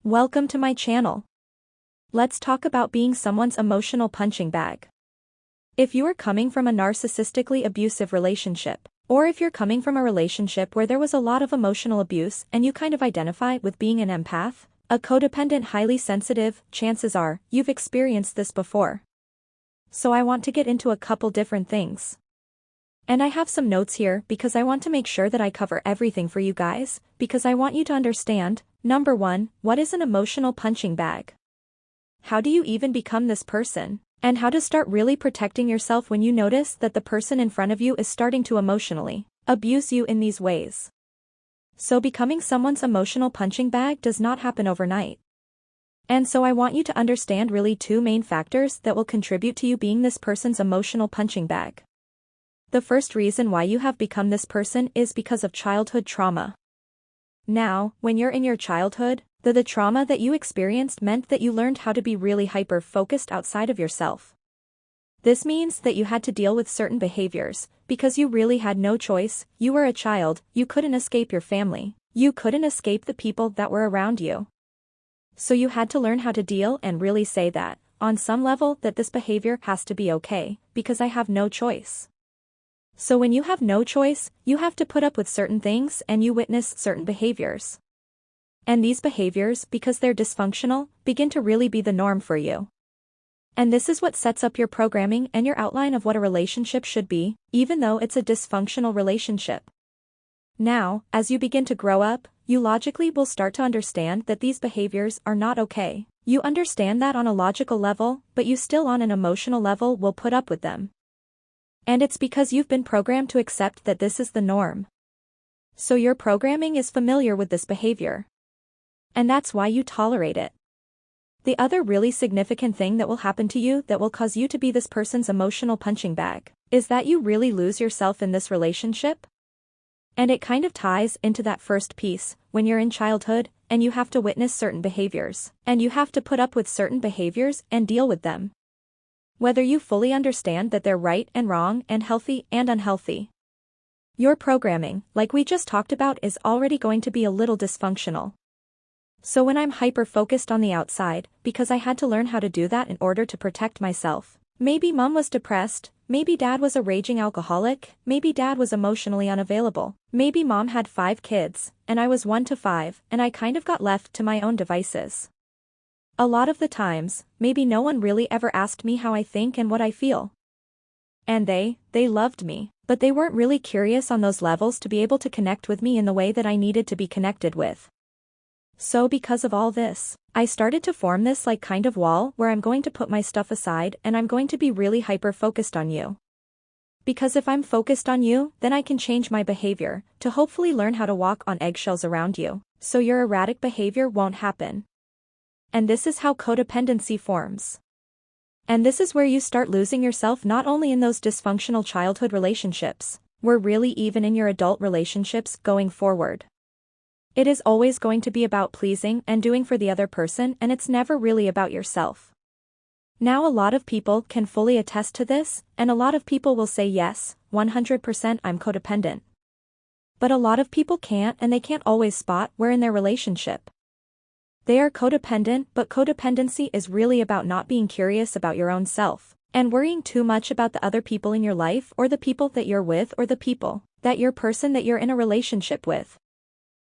Welcome to my channel. Let's talk about being someone's emotional punching bag. If you are coming from a narcissistically abusive relationship, or if you're coming from a relationship where there was a lot of emotional abuse and you kind of identify with being an empath, a codependent, highly sensitive, chances are you've experienced this before. So I want to get into a couple different things. And I have some notes here because I want to make sure that I cover everything for you guys, because I want you to understand, number 1, what is an emotional punching bag? How do you even become this person? And how to start really protecting yourself when you notice that the person in front of you is starting to emotionally abuse you in these ways. So becoming someone's emotional punching bag does not happen overnight. And so I want you to understand really 2 main factors that will contribute to you being this person's emotional punching bag. The first reason why you have become this person is because of childhood trauma. Now, when you're in your childhood, the trauma that you experienced meant that you learned how to be really hyper-focused outside of yourself. This means that you had to deal with certain behaviors, because you really had no choice. You were a child, you couldn't escape your family, you couldn't escape the people that were around you. So you had to learn how to deal and really say that, on some level, that this behavior has to be okay, because I have no choice. So when you have no choice, you have to put up with certain things and you witness certain behaviors. And these behaviors, because they're dysfunctional, begin to really be the norm for you. And this is what sets up your programming and your outline of what a relationship should be, even though it's a dysfunctional relationship. Now, as you begin to grow up, you logically will start to understand that these behaviors are not okay. You understand that on a logical level, but you still on an emotional level will put up with them. And it's because you've been programmed to accept that this is the norm. So your programming is familiar with this behavior. And that's why you tolerate it. The other really significant thing that will happen to you that will cause you to be this person's emotional punching bag is that you really lose yourself in this relationship. And it kind of ties into that first piece, when you're in childhood, and you have to witness certain behaviors, and you have to put up with certain behaviors and deal with them. Whether you fully understand that they're right and wrong and healthy and unhealthy. Your programming, like we just talked about, is already going to be a little dysfunctional. So when I'm hyper-focused on the outside, because I had to learn how to do that in order to protect myself, maybe mom was depressed, maybe dad was a raging alcoholic, maybe dad was emotionally unavailable, maybe mom had 5 kids, and I was 1 to 5, and I kind of got left to my own devices. A lot of the times, maybe no one really ever asked me how I think and what I feel. And they loved me, but they weren't really curious on those levels to be able to connect with me in the way that I needed to be connected with. So because of all this, I started to form this like kind of wall where I'm going to put my stuff aside and I'm going to be really hyper-focused on you. Because if I'm focused on you, then I can change my behavior to hopefully learn how to walk on eggshells around you, so your erratic behavior won't happen. And this is how codependency forms. And this is where you start losing yourself not only in those dysfunctional childhood relationships, we're really even in your adult relationships going forward. It is always going to be about pleasing and doing for the other person, and it's never really about yourself. Now a lot of people can fully attest to this, and a lot of people will say yes, 100% I'm codependent. But a lot of people can't, and they can't always spot where in their relationship they are codependent, but codependency is really about not being curious about your own self, and worrying too much about the other people in your life or the people that you're with or the people that your person that you're in a relationship with.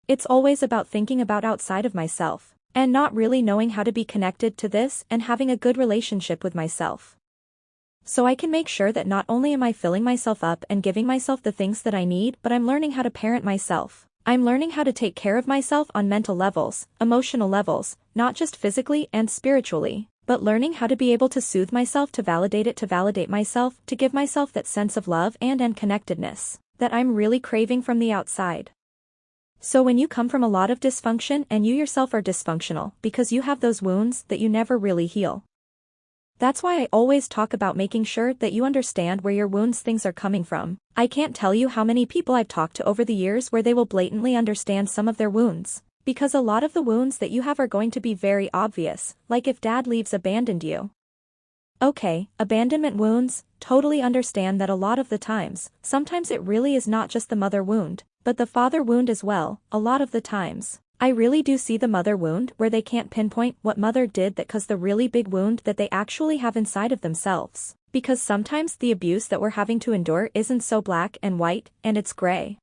It's always about thinking about outside of myself, and not really knowing how to be connected to this and having a good relationship with myself. So I can make sure that not only am I filling myself up and giving myself the things that I need, but I'm learning how to parent myself. I'm learning how to take care of myself on mental levels, emotional levels, not just physically and spiritually, but learning how to be able to soothe myself, to validate myself, to give myself that sense of love and connectedness that I'm really craving from the outside. So when you come from a lot of dysfunction and you yourself are dysfunctional because you have those wounds that you never really heal. That's why I always talk about making sure that you understand where your wounds things are coming from. I can't tell you how many people I've talked to over the years where they will blatantly understand some of their wounds, because a lot of the wounds that you have are going to be very obvious, like if dad leaves abandoned you. Okay, abandonment wounds, totally understand that a lot of the times, sometimes it really is not just the mother wound, but the father wound as well, a lot of the times. I really do see the mother wound where they can't pinpoint what mother did that caused the really big wound that they actually have inside of themselves. Because sometimes the abuse that we're having to endure isn't so black and white, and it's gray.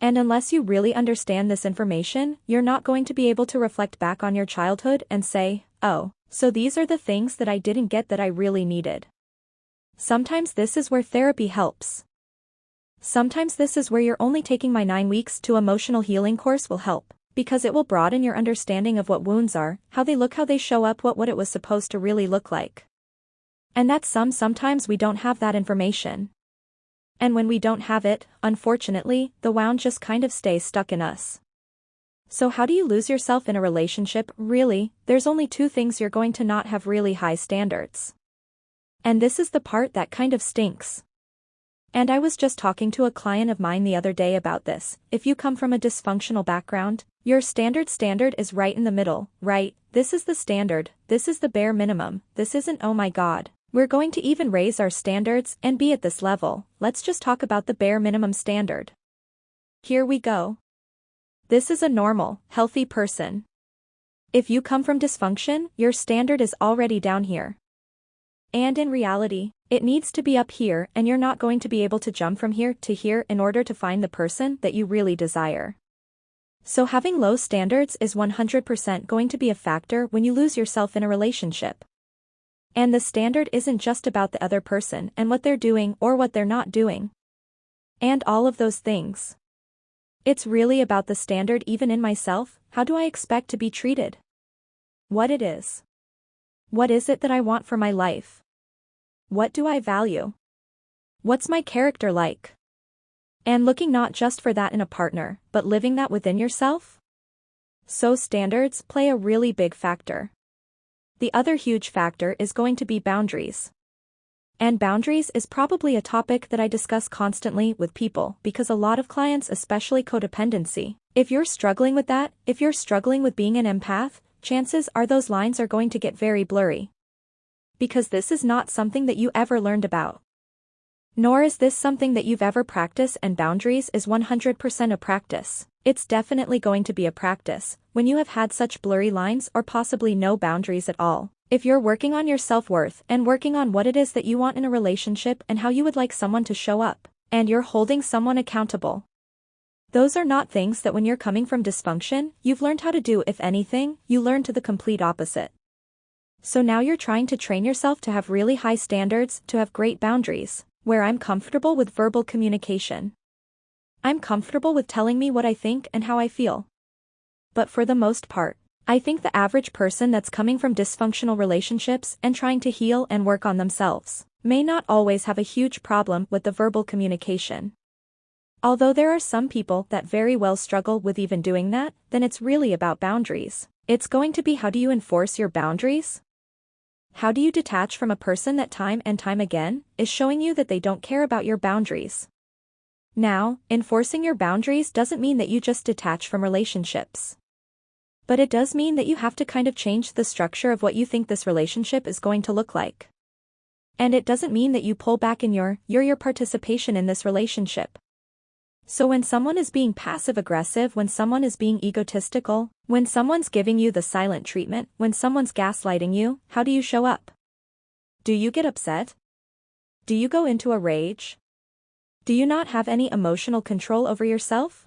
And unless you really understand this information, you're not going to be able to reflect back on your childhood and say, oh, so these are the things that I didn't get that I really needed. Sometimes this is where therapy helps. Sometimes this is where you're only taking my 9 weeks to emotional healing course will help, because it will broaden your understanding of what wounds are, how they look, how they show up, what it was supposed to really look like. And that's sometimes we don't have that information. And when we don't have it, unfortunately, the wound just kind of stays stuck in us. So how do you lose yourself in a relationship? Really, there's only 2 things you're going to not have: really high standards. And this is the part that kind of stinks. And I was just talking to a client of mine the other day about this. If you come from a dysfunctional background, your standard is right in the middle, right? This is the standard, this is the bare minimum, this isn't oh my god. We're going to even raise our standards and be at this level. Let's just talk about the bare minimum standard. Here we go. This is a normal, healthy person. If you come from dysfunction, your standard is already down here. And in reality, it needs to be up here, and you're not going to be able to jump from here to here in order to find the person that you really desire. So having low standards is 100% going to be a factor when you lose yourself in a relationship. And the standard isn't just about the other person and what they're doing or what they're not doing. And all of those things. It's really about the standard even in myself. How do I expect to be treated? What it is. What is it that I want for my life? What do I value? What's my character like? And looking not just for that in a partner, but living that within yourself? So standards play a really big factor. The other huge factor is going to be boundaries. And boundaries is probably a topic that I discuss constantly with people because a lot of clients, especially codependency, if you're struggling with that, if you're struggling with being an empath, chances are those lines are going to get very blurry. Because this is not something that you ever learned about. Nor is this something that you've ever practiced, and boundaries is 100% a practice. It's definitely going to be a practice when you have had such blurry lines or possibly no boundaries at all. If you're working on your self-worth and working on what it is that you want in a relationship and how you would like someone to show up, and you're holding someone accountable. Those are not things that when you're coming from dysfunction, you've learned how to do. If anything, you learn to the complete opposite. So now you're trying to train yourself to have really high standards, to have great boundaries, where I'm comfortable with verbal communication. I'm comfortable with telling me what I think and how I feel. But for the most part, I think the average person that's coming from dysfunctional relationships and trying to heal and work on themselves may not always have a huge problem with the verbal communication. Although there are some people that very well struggle with even doing that, then it's really about boundaries. It's going to be, how do you enforce your boundaries? How do you detach from a person that time and time again is showing you that they don't care about your boundaries? Now, enforcing your boundaries doesn't mean that you just detach from relationships. But it does mean that you have to kind of change the structure of what you think this relationship is going to look like. And it doesn't mean that you pull back in your participation in this relationship. So when someone is being passive-aggressive, when someone is being egotistical, when someone's giving you the silent treatment, when someone's gaslighting you, how do you show up? Do you get upset? Do you go into a rage? Do you not have any emotional control over yourself?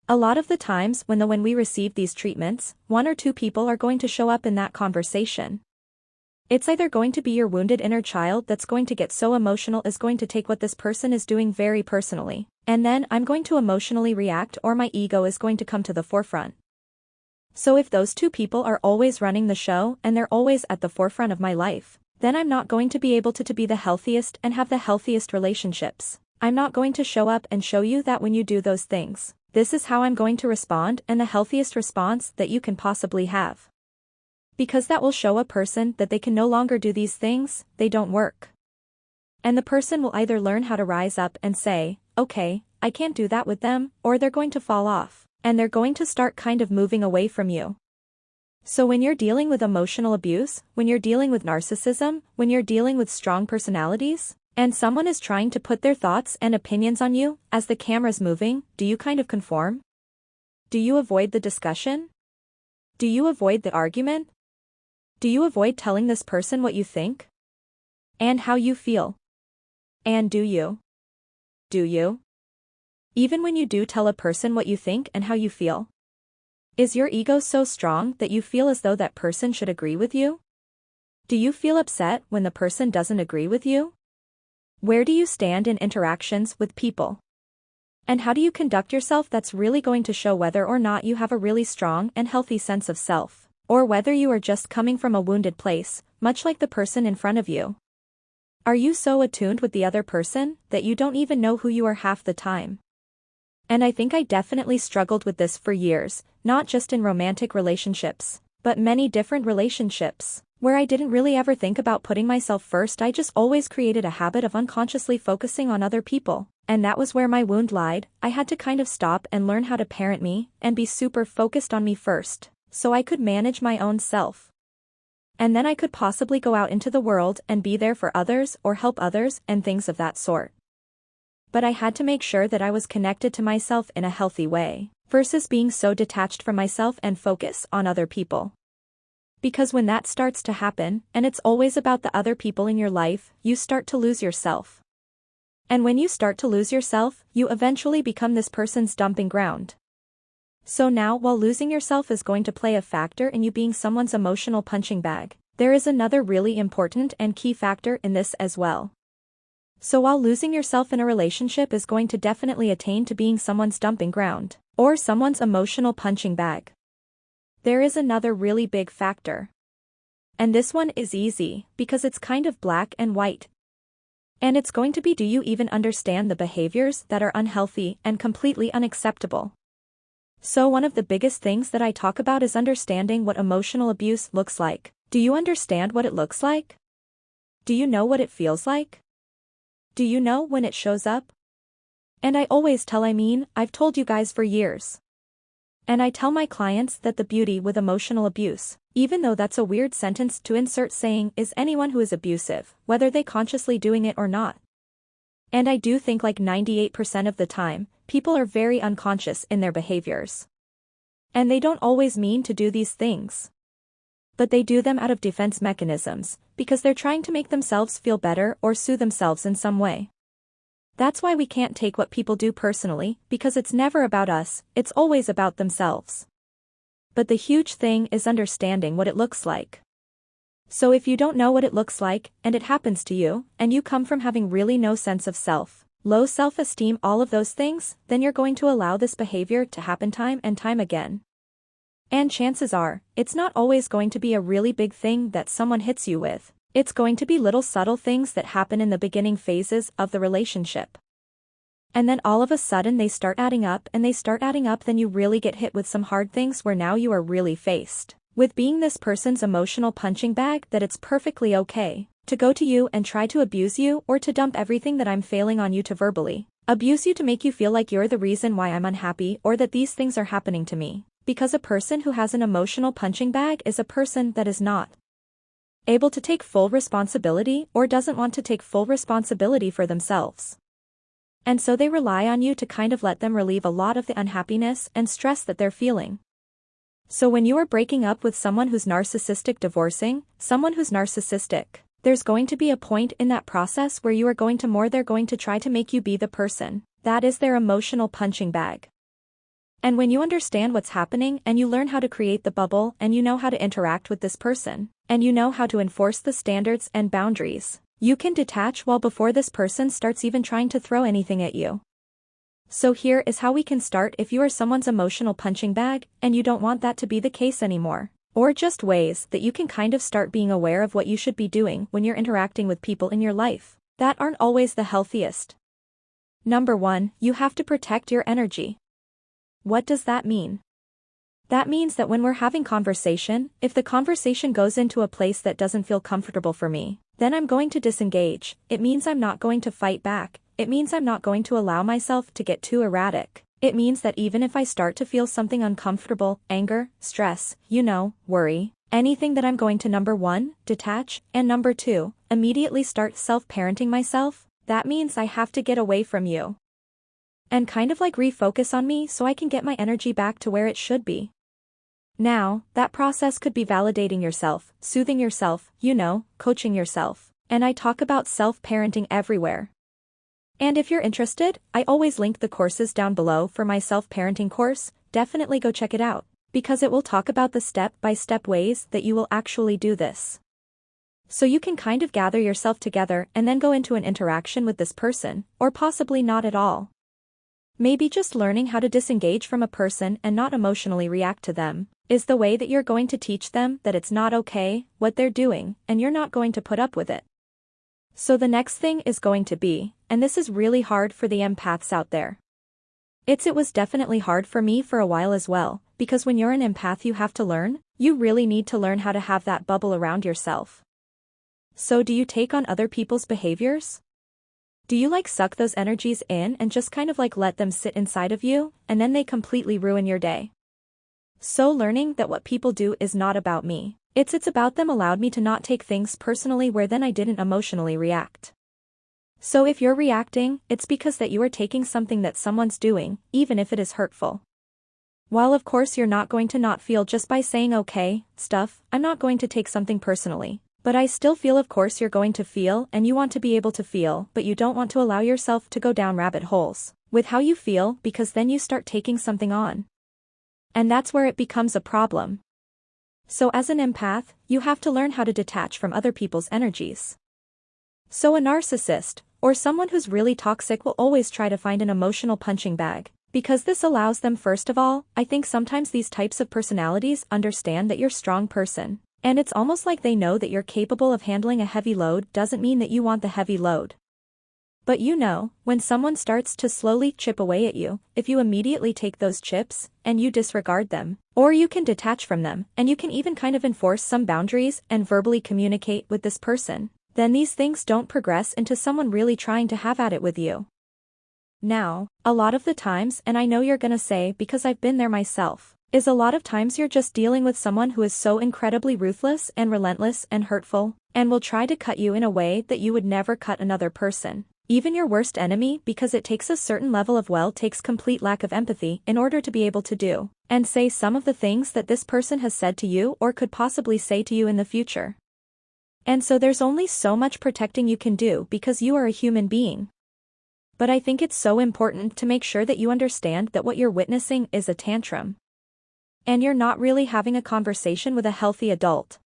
A lot of the times when we receive these treatments, 1 or 2 people are going to show up in that conversation. It's either going to be your wounded inner child that's going to get so emotional, is going to take what this person is doing very personally, and then I'm going to emotionally react, or my ego is going to come to the forefront. So if those 2 people are always running the show and they're always at the forefront of my life, then I'm not going to be able to be the healthiest and have the healthiest relationships. I'm not going to show up and show you that when you do those things, this is how I'm going to respond, and the healthiest response that you can possibly have. Because that will show a person that they can no longer do these things, they don't work. And the person will either learn how to rise up and say, okay, I can't do that with them, or they're going to fall off, and they're going to start kind of moving away from you. So when you're dealing with emotional abuse, when you're dealing with narcissism, when you're dealing with strong personalities, and someone is trying to put their thoughts and opinions on you, as the camera's moving, do you kind of conform? Do you avoid the discussion? Do you avoid the argument? Do you avoid telling this person what you think? And how you feel? And do you? Do you? Even when you do tell a person what you think and how you feel? Is your ego so strong that you feel as though that person should agree with you? Do you feel upset when the person doesn't agree with you? Where do you stand in interactions with people? And how do you conduct yourself that's really going to show whether or not you have a really strong and healthy sense of self, or whether you are just coming from a wounded place, much like the person in front of you? Are you so attuned with the other person that you don't even know who you are half the time? And I think I definitely struggled with this for years, not just in romantic relationships, but many different relationships, where I didn't really ever think about putting myself first. I just always created a habit of unconsciously focusing on other people, and that was where my wound lied. I had to kind of stop and learn how to parent me, and be super focused on me first, so I could manage my own self. And then I could possibly go out into the world and be there for others or help others and things of that sort. But I had to make sure that I was connected to myself in a healthy way, versus being so detached from myself and focus on other people. Because when that starts to happen, and it's always about the other people in your life, you start to lose yourself. And when you start to lose yourself, you eventually become this person's dumping ground. So now, while losing yourself is going to play a factor in you being someone's emotional punching bag, there is another really important and key factor in this as well. So while losing yourself in a relationship is going to definitely attain to being someone's dumping ground, or someone's emotional punching bag, there is another really big factor. And this one is easy, because it's kind of black and white. And it's going to be, do you even understand the behaviors that are unhealthy and completely unacceptable? So one of the biggest things that I talk about is understanding what emotional abuse looks like. Do you understand what it looks like? Do you know what it feels like? Do you know when it shows up? And I always tell, I've told you guys for years. And I tell my clients that the beauty with emotional abuse, even though that's a weird sentence to insert saying, is anyone who is abusive, whether they consciously doing it or not. And I do think like 98% of the time, people are very unconscious in their behaviors. And they don't always mean to do these things. But they do them out of defense mechanisms, because they're trying to make themselves feel better or soothe themselves in some way. That's why we can't take what people do personally, because it's never about us, it's always about themselves. But the huge thing is understanding what it looks like. So if you don't know what it looks like, and it happens to you, and you come from having really no sense of self, low self-esteem, all of those things, then you're going to allow this behavior to happen time and time again. And chances are, it's not always going to be a really big thing that someone hits you with. It's going to be little subtle things that happen in the beginning phases of the relationship. And then all of a sudden they start adding up, then you really get hit with some hard things where now you are really faced with being this person's emotional punching bag, that it's perfectly okay to go to you and try to abuse you, or to dump everything that I'm failing on you, to verbally abuse you, to make you feel like you're the reason why I'm unhappy or that these things are happening to me. Because a person who has an emotional punching bag is a person that is not able to take full responsibility or doesn't want to take full responsibility for themselves. And so they rely on you to kind of let them relieve a lot of the unhappiness and stress that they're feeling. So when you are breaking up with someone who's narcissistic, divorcing someone who's narcissistic, there's going to be a point in that process where you are going to they're going to try to make you be the person that is their emotional punching bag. And when you understand what's happening and you learn how to create the bubble and you know how to interact with this person, and you know how to enforce the standards and boundaries, you can detach well before this person starts even trying to throw anything at you. So here is how we can start if you are someone's emotional punching bag and you don't want that to be the case anymore. Or just ways that you can kind of start being aware of what you should be doing when you're interacting with people in your life that aren't always the healthiest. Number 1, you have to protect your energy. What does that mean? That means that when we're having conversation, if the conversation goes into a place that doesn't feel comfortable for me, then I'm going to disengage. It means I'm not going to fight back. It means I'm not going to allow myself to get too erratic. It means that even if I start to feel something uncomfortable, anger, stress, worry, anything, that I'm going to number 1, detach, and number 2, immediately start self-parenting myself. That means I have to get away from you. and kind of like refocus on me so I can get my energy back to where it should be. Now, that process could be validating yourself, soothing yourself, coaching yourself. And I talk about self-parenting everywhere. And if you're interested, I always link the courses down below for my self-parenting course. Definitely go check it out, because it will talk about the step-by-step ways that you will actually do this. So you can kind of gather yourself together and then go into an interaction with this person, or possibly not at all. Maybe just learning how to disengage from a person and not emotionally react to them is the way that you're going to teach them that it's not okay, what they're doing, and you're not going to put up with it. So the next thing is going to be, and this is really hard for the empaths out there. It was definitely hard for me for a while as well, because when you're an empath you really need to learn how to have that bubble around yourself. So do you take on other people's behaviors? Do you suck those energies in and just kind of let them sit inside of you, and then they completely ruin your day? So learning that what people do is not about me. It's about them allowed me to not take things personally where then I didn't emotionally react. So if you're reacting, it's because that you are taking something that someone's doing, even if it is hurtful. While of course you're not going to not feel just by saying okay, I'm not going to take something personally. But I still feel of course you're going to feel and you want to be able to feel, but you don't want to allow yourself to go down rabbit holes with how you feel, because then you start taking something on. And that's where it becomes a problem. So as an empath, you have to learn how to detach from other people's energies. So a narcissist, or someone who's really toxic, will always try to find an emotional punching bag, because this allows them. First of all, I think sometimes these types of personalities understand that you're a strong person, and it's almost like they know that you're capable of handling a heavy load. Doesn't mean that you want the heavy load. But when someone starts to slowly chip away at you, if you immediately take those chips, and you disregard them, or you can detach from them, and you can even kind of enforce some boundaries and verbally communicate with this person, then these things don't progress into someone really trying to have at it with you. Now, a lot of the times, and I know you're gonna say because I've been there myself, is a lot of times you're just dealing with someone who is so incredibly ruthless and relentless and hurtful, and will try to cut you in a way that you would never cut another person. Even your worst enemy, because it takes a certain level of takes complete lack of empathy in order to be able to do and say some of the things that this person has said to you or could possibly say to you in the future. And so there's only so much protecting you can do because you are a human being. But I think it's so important to make sure that you understand that what you're witnessing is a tantrum. And you're not really having a conversation with a healthy adult.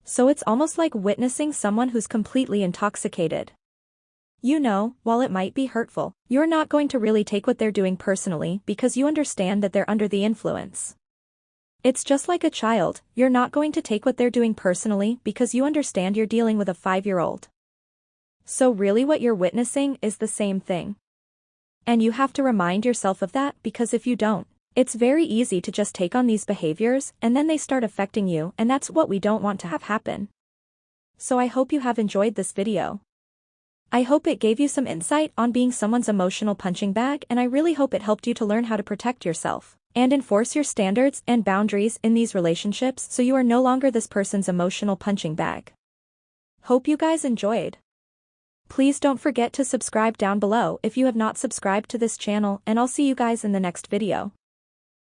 So it's almost like witnessing someone who's completely intoxicated. While it might be hurtful, you're not going to really take what they're doing personally because you understand that they're under the influence. It's just like a child, you're not going to take what they're doing personally because you understand you're dealing with a 5-year-old. So really what you're witnessing is the same thing. And you have to remind yourself of that, because if you don't, it's very easy to just take on these behaviors and then they start affecting you, and that's what we don't want to have happen. So I hope you have enjoyed this video. I hope it gave you some insight on being someone's emotional punching bag, and I really hope it helped you to learn how to protect yourself and enforce your standards and boundaries in these relationships so you are no longer this person's emotional punching bag. Hope you guys enjoyed. Please don't forget to subscribe down below if you have not subscribed to this channel, and I'll see you guys in the next video.